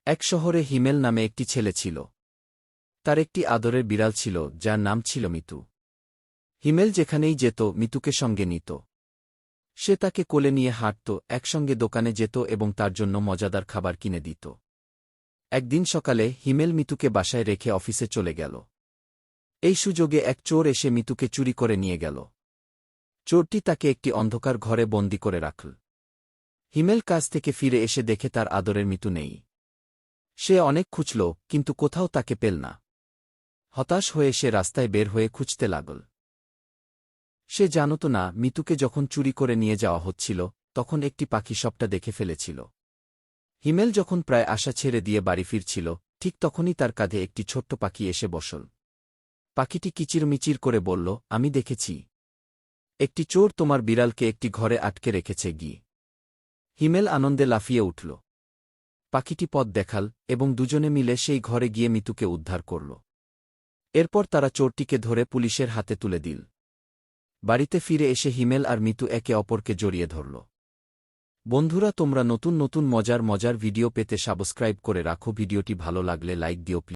এক শহরে হিমেল নামে একটি ছেলে ছিল। তার একটি আদরের বিড়াল ছিল যার নাম ছিল মিতু। হিমেল যেখানেই যেত মিতুকে সঙ্গে নিত। সে তাকে কোলে নিয়ে হাঁটত, একসঙ্গে দোকানে যেত এবং তার জন্য মজাদার খাবার কিনে দিত। একদিন সকালে হিমেল মিতুকে বাসায় রেখে অফিসে চলে গেল। এই সুযোগে এক চোর এসে মিতুকে চুরি করে নিয়ে গেল। চোরটি তাকে একটি অন্ধকার ঘরে বন্দি করে রাখল। হিমেল কাজ থেকে ফিরে এসে দেখে তার আদরের মিতু নেই। সে অনেক খুঁজল, কিন্তু কোথাও তাকে পেল না। হতাশ হয়ে সে রাস্তায় বের হয়ে খুঁজতে লাগল। সে জানত না মিতুকে যখন চুরি করে নিয়ে যাওয়া হচ্ছিল তখন একটি পাখি সবটা দেখে ফেলেছিল। হিমেল যখন প্রায় আশা ছেড়ে দিয়ে বাড়ি ফিরছিল, ঠিক তখনই তার কাঁধে একটি ছোট্ট পাখি এসে বসল। পাখিটি কিচিরমিচির করে বলল, আমি দেখেছি, একটি চোর তোমার বিড়ালকে একটি ঘরে আটকে রেখেছে গি। হিমেল আনন্দে লাফিয়ে উঠল। পাখিটি পথ দেখাল এবং দুজনে মিলে সেই ঘরে গিয়ে মিতুকে উদ্ধার করল। এরপর তারা চোরটিকে ধরে পুলিশের হাতে তুলে দিল। বাড়িতে ফিরে এসে হিমেল আর মিতু একে অপরকে জড়িয়ে ধরল। বন্ধুরা, তোমরা নতুন নতুন মজার ভিডিও পেতে সাবস্ক্রাইব করে রাখো। ভিডিওটি ভালো লাগলে লাইক দিও।